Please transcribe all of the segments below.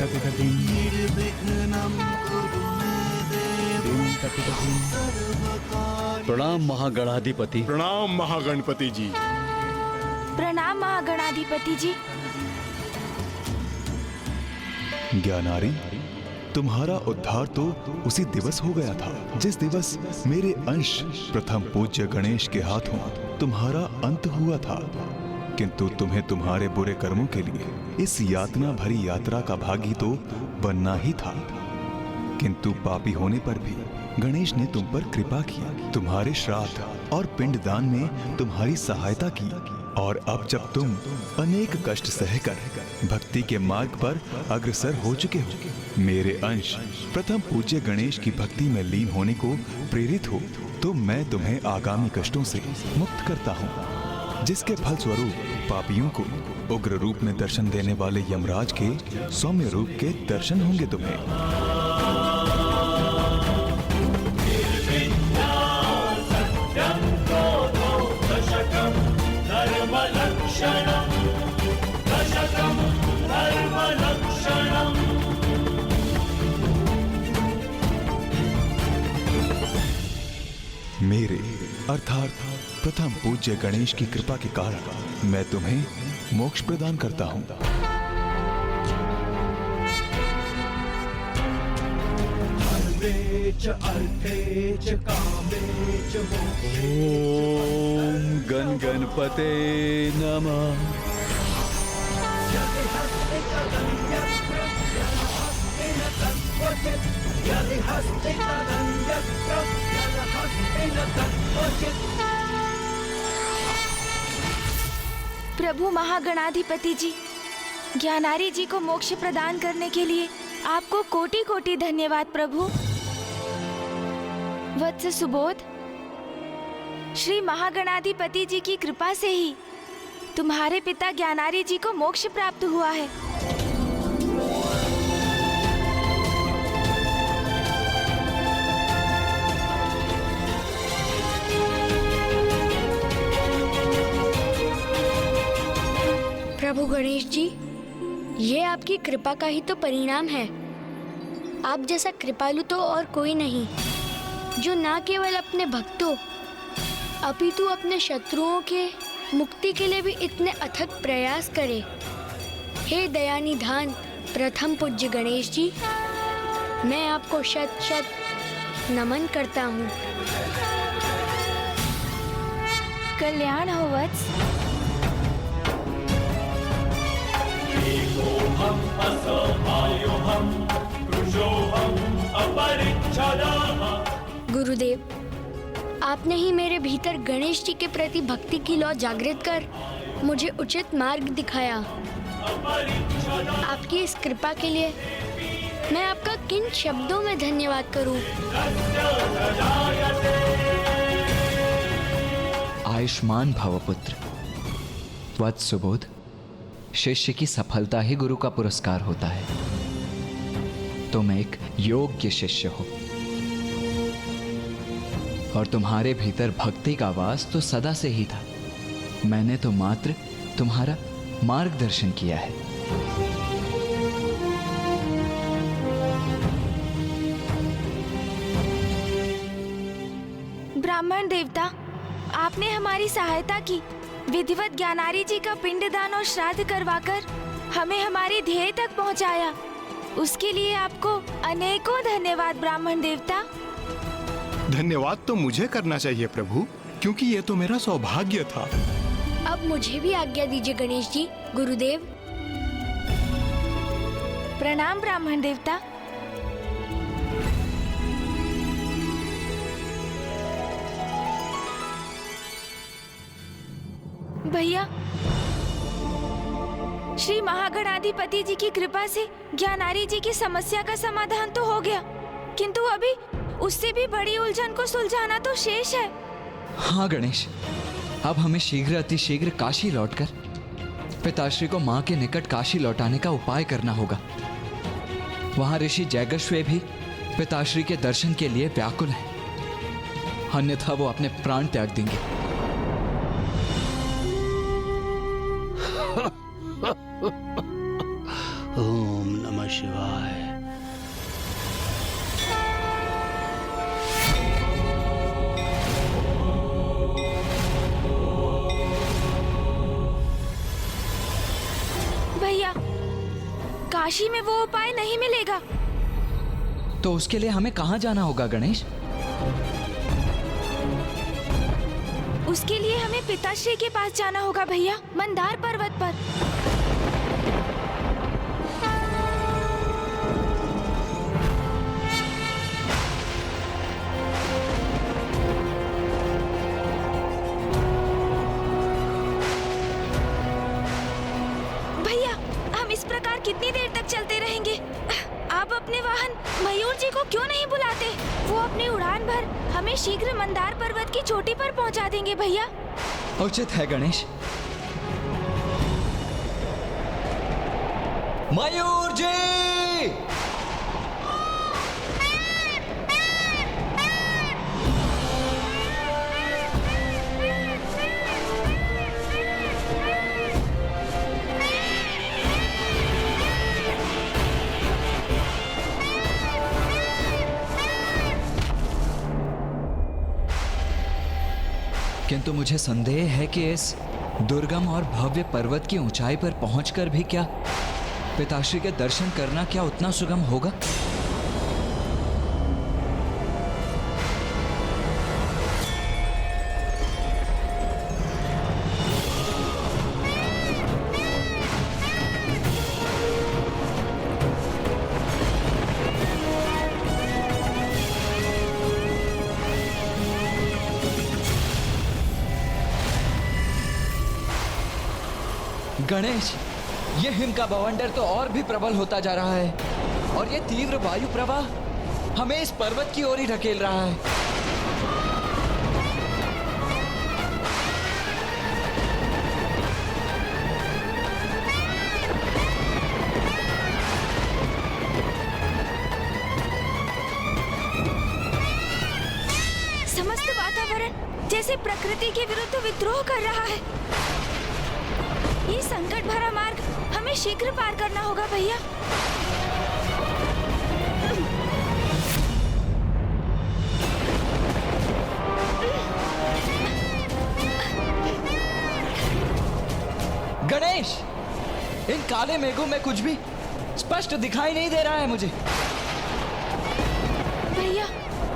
तपिततिं प्रणाम महागणाधिपति। प्रणाम महागणपति जी। प्रणाम महागणाधिपति जी। ज्ञानारी, तुम्हारा उद्धार तो उसी दिवस हो गया था जिस दिवस मेरे अंश प्रथम पूज्य गणेश के हाथों तुम्हारा अंत हुआ था। किंतु तुम्हें तुम्हारे बुरे कर्मों के लिए इस यातना भरी यात्रा का भागी तो बनना ही था। किंतु पापी होने पर भी गणेश ने तुम पर कृपा की, तुम्हारे श्राद्ध और पिंडदान में तुम्हारी सहायता की, और अब जब तुम अनेक कष्ट सहकर भक्ति के मार्ग पर अग्रसर हो चुके हो, मेरे अंश प्रथम पूज्य गणेश की भक्ति में लीन होने को प्रेरित हो, तो मैं तुम्हें आगामी कष्टों से मुक्त करता हूँ, जिसके फलस्वरूप पापियों को उग्र रूप में दर्शन देने वाले यमराज के सौम्य रूप के दर्शन होंगे तुम्हें। मेरे अर्थात प्रथम पूज्य गणेश की कृपा के कारण मैं तुम्हें मोक्ष प्रदान करता हूँ। ओम गण गणपते नमः। प्रभु महागणाधिपति जी, ज्ञानारी जी को मोक्ष प्रदान करने के लिए आपको कोटि कोटि धन्यवाद प्रभु। वत्स सुबोध, श्री महागणाधिपति जी की कृपा से ही तुम्हारे पिता ज्ञानारी जी को मोक्ष प्राप्त हुआ है। प्रभु गणेश जी, ये आपकी कृपा का ही तो परिणाम है। आप जैसा कृपालु तो और कोई नहीं, जो ना केवल अपने भक्तों अपितु अपने शत्रुओं के मुक्ति के लिए भी इतने अथक प्रयास करे। हे दयानिधान प्रथम पूज्य गणेश जी, मैं आपको शत शत नमन करता हूँ। कल्याण हो वत्स। गुरुदेव, आपने ही मेरे भीतर गणेश जी के प्रति भक्ति की लौ जागृत कर मुझे उचित मार्ग दिखाया। आपकी इस कृपा के लिए मैं आपका किन शब्दों में धन्यवाद करूं? आयुष्मान भव पुत्र। वत्स सुबोध, शिष्य की सफलता ही गुरु का पुरस्कार होता है। तुम एक योग्य शिष्य हो और तुम्हारे भीतर भक्ति का वास तो सदा से ही था। मैंने तो मात्र तुम्हारा मार्गदर्शन किया है। ब्राह्मण देवता, आपने हमारी सहायता की। विधिवत ज्ञानारी जी का पिंडदान और श्राद्ध करवाकर हमें हमारे ध्येय तक पहुंचाया। उसके लिए आपको अनेकों धन्यवाद ब्राह्मण देवता। धन्यवाद तो मुझे करना चाहिए प्रभु, क्योंकि ये तो मेरा सौभाग्य था। अब मुझे भी आज्ञा दीजिए गणेश जी। गुरुदेव। प्रणाम ब्राह्मण देवता। भैया, श्री महागणाधिपति जी की कृपा से ज्ञानारी जी की समस्या का समाधान तो हो गया, किंतु अभी उससे भी बड़ी उलझन को सुलझाना तो शेष है। हाँ गणेश, अब हमें शीघ्र अतिशीघ्र काशी लौटकर पिताश्री को माँ के निकट काशी लौटाने का उपाय करना होगा। वहां ऋषि जैगश्वे भी पिताश्री के दर्शन के लिए व्याकुल हैं, अन्यथा वो अपने प्राण त्याग देंगे। ओम नमः शिवाय। भैया, काशी में वो उपाय नहीं मिलेगा। तो उसके लिए हमें कहाँ जाना होगा गणेश? उसके लिए हमें पिताश्री के पास जाना होगा भैया, मंदार पर्वत पर। भैया, हम इस प्रकार कितनी देर तक चलते रहेंगे? आप अपने वाहन मयूर जी को क्यों नहीं बुलाते? वो अपनी उड़ान भर हमें शीघ्र मंदार पर्वत की चोटी पर पहुंचा देंगे भैया। उचित है गणेश। मयूर जी! किंतु मुझे संदेह है कि इस दुर्गम और भव्य पर्वत की ऊंचाई पर पहुंचकर भी क्या पिताश्री के दर्शन करना क्या उतना सुगम होगा? गणेश, ये हिम का बवंडर तो और भी प्रबल होता जा रहा है और ये तीव्र वायु प्रवाह हमें इस पर्वत की ओर ही ढकेल रहा है। समस्त वातावरण जैसे प्रकृति के विरुद्ध विद्रोह कर रहा है। ये संकट भरा मार्ग हमें शीघ्र पार करना होगा भैया। गणेश, इन काले मेघों में कुछ भी स्पष्ट दिखाई नहीं दे रहा है मुझे। भैया,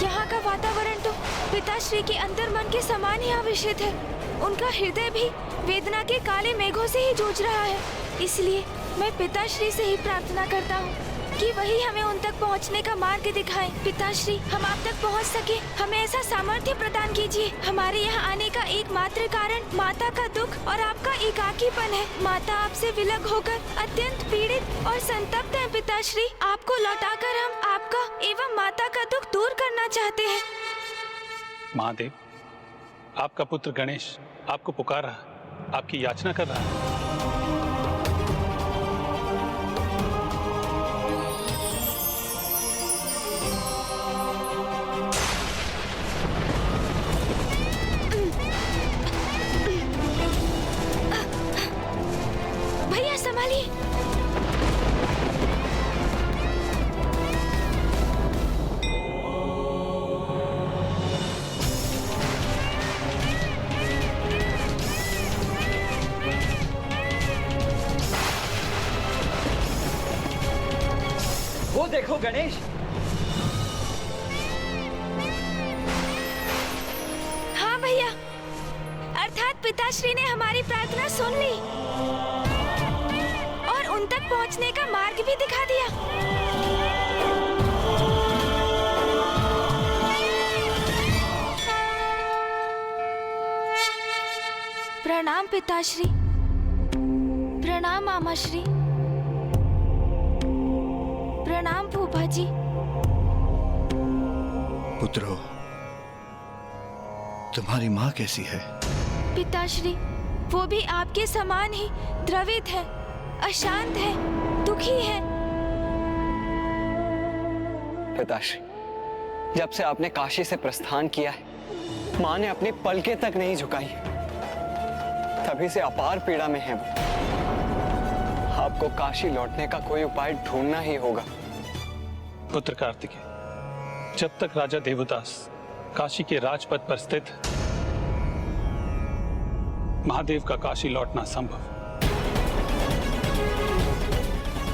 यहाँ का वातावरण तो पिताश्री के अंतर्मन के समान ही आविष्ट है। उनका हृदय भी वेदना के काले मेघों से ही जूझ रहा है। इसलिए मैं पिताश्री से ही प्रार्थना करता हूँ कि वही हमें उन तक पहुँचने का मार्ग दिखाएं। पिताश्री, हम आप तक पहुँच सके, हमें ऐसा सामर्थ्य प्रदान कीजिए। हमारे यहाँ आने का एकमात्र कारण माता का दुख और आपका एकाकीपन है। माता आपसे विलग होकर अत्यंत पीड़ित और संतप्त है। पिताश्री, आपको लौटाकर हम आपका एवं माता का दुख दूर करना चाहते हैं। महादेव, आपका पुत्र गणेश आपको पुकार रहा, आपकी याचना कर रहा है। भैया, संभालिए। वो देखो गणेश, हाँ भैया, अर्थात पिताश्री ने हमारी प्रार्थना सुन ली और उन तक पहुंचने का मार्ग भी दिखा दिया। प्रणाम पिताश्री, प्रणाम मामाश्री, प्रणाम फूफा जी। पुत्रो, तुम्हारी माँ कैसी है? पिताश्री, वो भी आपके समान ही द्रवित है, अशांत है, दुखी है। पिताश्री, जब से आपने काशी से प्रस्थान किया है, माँ ने अपनी पलकें तक नहीं झुकाई। तभी से अपार पीड़ा में है वो। आपको काशी लौटने का कोई उपाय ढूंढना ही होगा। पुत्र कार्तिकेय, जब तक राजा देवदास काशी के राजपथ पर स्थित है, महादेव का काशी लौटना संभव।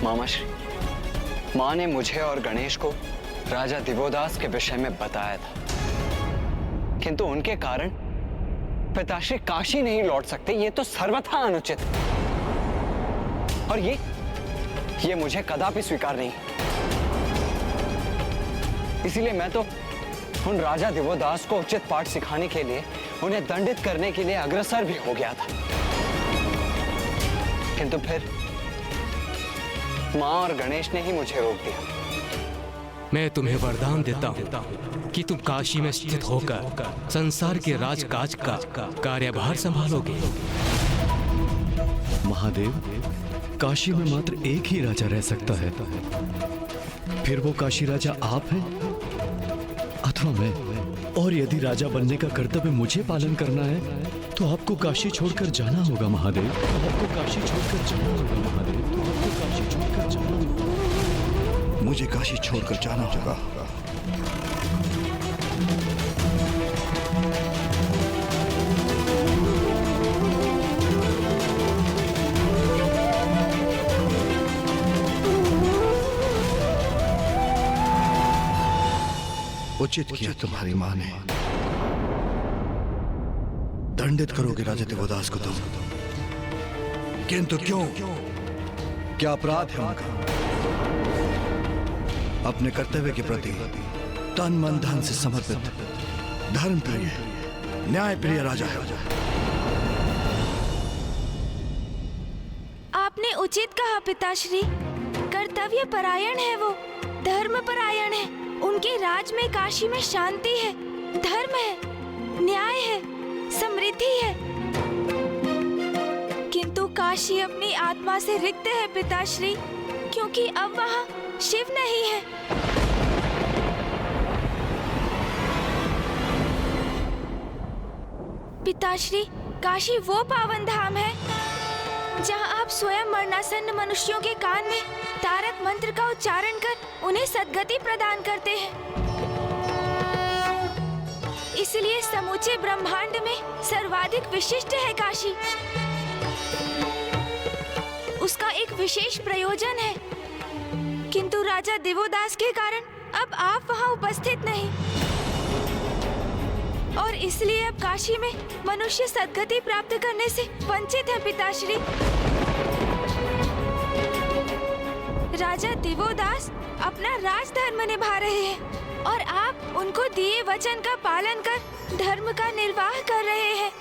मामाश्री, माँ ने मुझे और गणेश को राजा दिवोदास के विषय में बताया था, किंतु उनके कारण पिताश्री काशी नहीं लौट सकते। ये तो सर्वथा अनुचित है और ये मुझे कदापि स्वीकार नहीं। इसीलिए मैं तो उन राजा दिवोदास को उचित पाठ सिखाने के लिए, उन्हें दंडित करने के लिए अग्रसर भी हो गया था, किंतु फिर माँ और गणेश ने ही मुझे रोक दिया। मैं तुम्हें वरदान देता हूँ कि तुम काशी में स्थित होकर संसार के राजकाज का कार्यभार संभालोगे। महादेव, काशी में मात्र एक ही राजा रह सकता है। फिर वो काशी राजा आप हैं अथवा मैं। और यदि राजा बनने का कर्तव्य मुझे पालन करना है तो आपको काशी छोड़कर जाना होगा महादेव। आपको काशी छोड़कर जाना होगा महादेव। आपको काशी छोड़कर जाना होगा। मुझे काशी छोड़कर जाना होगा। उचित किया तुम्हारी माँ ने। दंडित करोगे राजा दिवोदास को तुम, किंतु क्यों? क्या अपराध है उनका? अपने कर्तव्य के प्रति तन मन धन से समर्पित धर्म प्रिय न्याय प्रिय राजा है। आपने उचित कहा पिताश्री। कर्तव्य परायण है वो, धर्म परायण है। उनके राज में काशी में शांति है, धर्म है, न्याय है, समृद्धि है। किंतु काशी अपनी आत्मा से रिक्त है पिताश्री, क्योंकि अब वहाँ शिव नहीं है। पिताश्री, काशी वो पावन धाम है जहाँ आप स्वयं मरणासन्न मनुष्यों के कान में तारक मंत्र का उच्चारण कर उन्हें सद्गति प्रदान करते हैं। इसलिए समूचे ब्रह्मांड में सर्वाधिक विशिष्ट है काशी। उसका एक विशेष प्रयोजन है, किंतु राजा दिवोदास के कारण अब आप वहाँ उपस्थित नहीं, और इसलिए अब काशी में मनुष्य सद्गति प्राप्त करने से वंचित है पिताश्री। राजा दिवोदास अपना राजधर्म निभा रहे हैं और आप उनको दिए वचन का पालन कर धर्म का निर्वाह कर रहे हैं।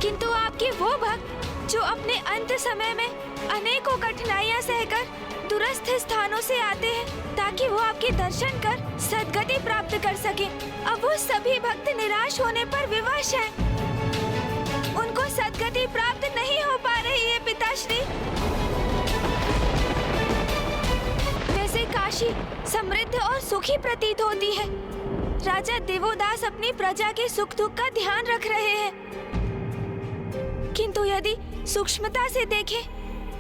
किंतु आपके वो भक्त जो अपने अंत समय में अनेकों कठिनाइयां सहकर दूरस्थ स्थानों से आते हैं ताकि वो आपके दर्शन कर सद्गति प्राप्त कर सकें, अब वो सभी भक्त निराश होने पर विवश हैं। उनको सद्गति प्राप्त नहीं हो पा रही है पिताश्री। वैसे काशी समृद्ध और सुखी प्रतीत होती है। राजा दिवोदास अपनी प्रजा के सुख दुख का ध्यान रख रहे हैं, किंतु यदि सूक्ष्मता से देखें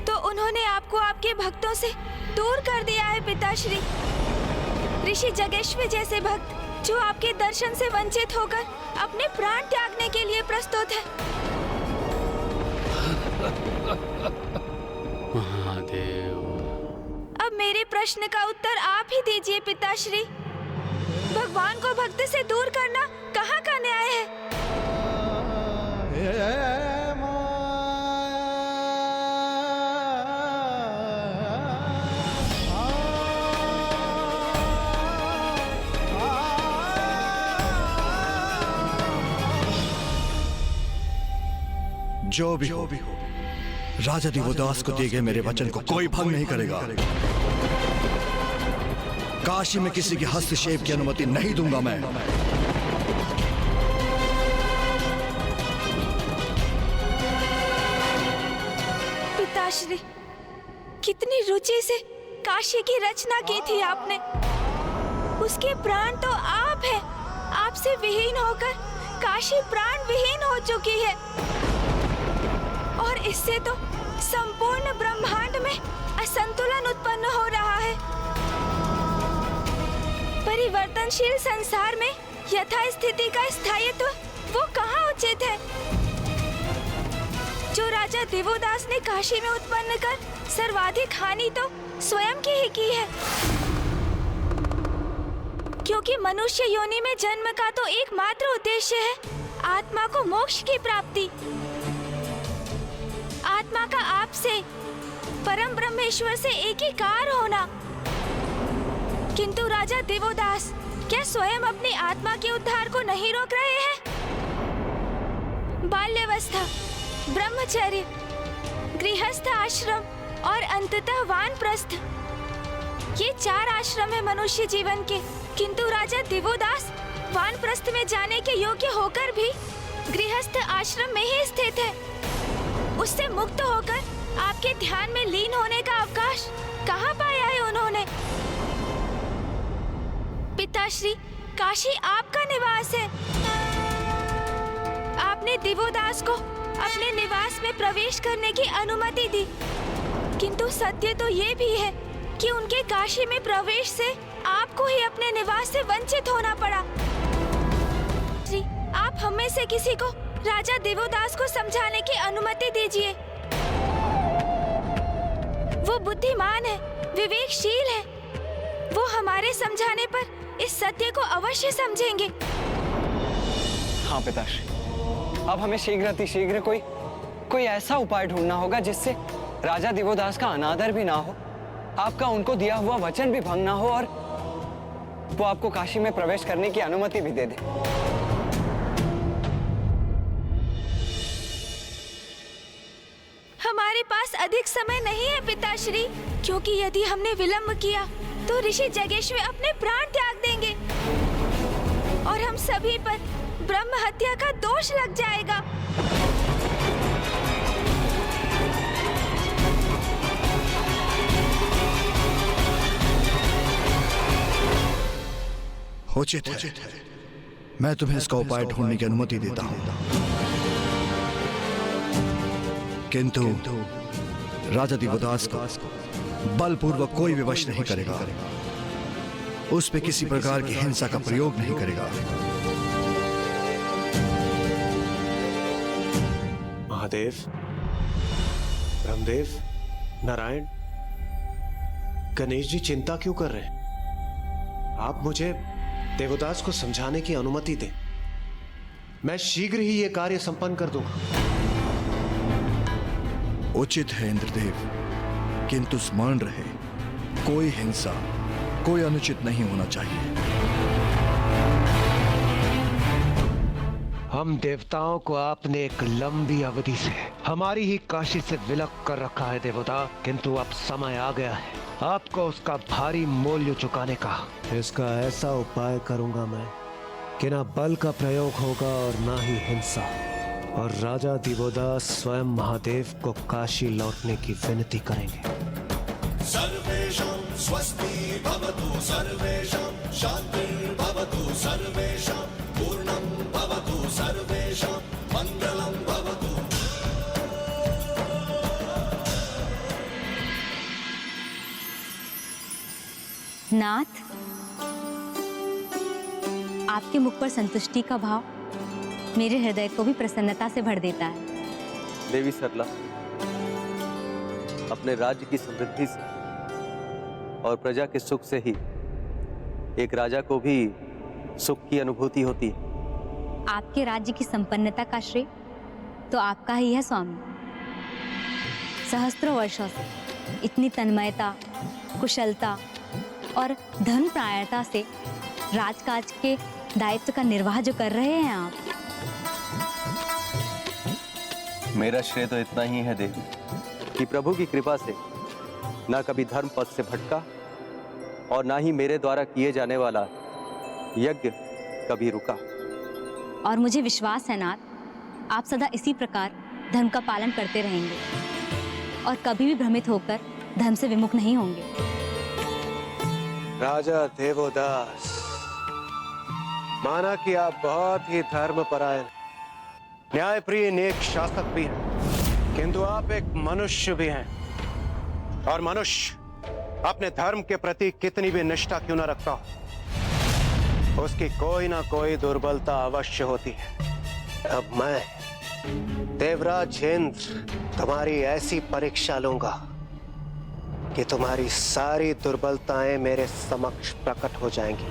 तो उन्होंने आपको आपके भक्तों से दूर कर दिया है पिताश्री। ऋषि जगेश्वर जैसे भक्त जो आपके दर्शन से वंचित होकर अपने प्राण त्यागने के लिए प्रस्तुत है। महादेव, अब मेरे प्रश्न का उत्तर आप ही दीजिए पिताश्री। भगवान को भक्त से दूर करना कहाँ का न्याय है? जो भी हो, राजा दिवोदास को दिए गए मेरे वचन को कोई भंग नहीं करेगा। काशी में किसी के हस्तक्षेप की अनुमति नहीं दूंगा मैं। पिताश्री, कितनी रुचि से काशी की रचना की थी आपने। उसके प्राण तो आप हैं। आपसे विहीन होकर काशी प्राण विहीन हो चुकी है, और इससे तो संपूर्ण ब्रह्मांड में असंतुलन उत्पन्न हो रहा है। परिवर्तनशील संसार में यथास्थिति का स्थायित्व वो कहाँ उचित है? जो राजा दिवोदास ने काशी में उत्पन्न कर सर्वाधिक हानि तो स्वयं की ही की है, क्योंकि मनुष्य योनि में जन्म का तो एकमात्र उद्देश्य है आत्मा को मोक्ष की प्राप्ति, आत्मा का आपसे परम ब्रह्मेश्वर से एकीकार होना। किंतु राजा दिवोदास क्या स्वयं अपनी आत्मा के उद्धार को नहीं रोक रहे हैं? बाल्यावस्था, ब्रह्मचर्य, गृहस्थ आश्रम और अंततः वानप्रस्थ, ये 4 आश्रम है मनुष्य जीवन के। किंतु राजा दिवोदास वानप्रस्थ में जाने के योग्य होकर भी गृहस्थ आश्रम में ही स्थित है। उससे मुक्त होकर आपके ध्यान में लीन होने का अवकाश कहाँ पाया है उन्होंने? पिताश्री, काशी आपका निवास है। आपने दिवोदास को अपने निवास में प्रवेश करने की अनुमति दी, किंतु सत्य तो ये भी है कि उनके काशी में प्रवेश से आपको ही अपने निवास से वंचित होना पड़ा। आप हम में से किसी को राजा दिवोदास को समझाने की अनुमति दीजिए। वो बुद्धिमान है, विवेकशील है। वो हमारे समझाने पर इस सत्य को अवश्य समझेंगे। हाँ पिताश्री, अब हमें शीघ्र कोई ऐसा उपाय ढूंढना होगा जिससे राजा दिवोदास का अनादर भी ना हो, आपका उनको दिया हुआ वचन भी भंग ना हो और वो आपको काशी में प्रवेश करने की अनुमति भी दे दे। हमारे पास अधिक समय नहीं है पिताश्री, क्योंकि यदि हमने विलंब किया तो ऋषि जगेश्वर अपने प्राण त्याग देंगे और हम सभी पर ब्रह्म हत्या का दोष लग जाएगा। उचित है। मैं तुम्हें इसका उपाय ढूंढने की अनुमति देता हूं, किंतु राजा दिवोदास को बलपूर्वक कोई विवश नहीं करेगा, उस पे किसी प्रकार की हिंसा का प्रयोग नहीं करेगा। महादेव, ब्रह्मदेव, नारायण, गणेश जी चिंता क्यों कर रहे हैं? आप मुझे देवदास को समझाने की अनुमति दें, मैं शीघ्र ही यह कार्य संपन्न कर दूंगा। उचित है इंद्रदेव, किंतु स्मरण रहे कोई हिंसा, कोई अनुचित नहीं होना चाहिए। हम देवताओं को आपने एक लंबी अवधि से हमारी ही काशी से विलग कर रखा है देवता, किंतु अब समय आ गया है आपको उसका भारी मूल्य चुकाने का। इसका ऐसा उपाय करूंगा मैं कि ना बल का प्रयोग होगा और ना ही हिंसा, और राजा दिवोदास स्वयं महादेव को काशी लौटने की विनती करेंगे। सर्वेषां स्वस्ति भवतु, सर्वेषां शान्तिर्भवतु, सर्वेषां पूर्णं भवतु, सर्वेषां मङ्गलं भवतु। नाथ, आपके मुख पर संतुष्टि का भाव मेरे हृदय को भी प्रसन्नता से भर देता है। देवी सरला, अपने राज्य की समृद्धि से और प्रजा के सुख से ही एक राजा को भी सुख की अनुभूति होती है। आपके राज्य की संपन्नता का श्रेय तो आपका ही है स्वामी। सहस्त्रों वर्षों से इतनी तन्मयता, कुशलता और धन प्रायणता से राजकाज के दायित्व का निर्वाह जो कर रहे हैं आप। मेरा श्रेय तो इतना ही है देवी कि प्रभु की कृपा से ना कभी धर्म पथ से भटका और ना ही मेरे द्वारा किए जाने वाला यज्ञ कभी रुका। और मुझे विश्वास है नाथ, आप सदा इसी प्रकार धर्म का पालन करते रहेंगे और कभी भी भ्रमित होकर धर्म से विमुख नहीं होंगे। राजा देवोदास, माना कि आप बहुत ही धर्मपरायण, न्यायप्रिय नेक शासक भी हैं, किंतु आप एक मनुष्य भी हैं, और मनुष्य अपने धर्म के प्रति कितनी भी निष्ठा क्यों न रखता हो, उसकी कोई ना कोई दुर्बलता अवश्य होती है। अब मैं देवराज इंद्र तुम्हारी ऐसी परीक्षा लूंगा कि तुम्हारी सारी दुर्बलताएं मेरे समक्ष प्रकट हो जाएंगी।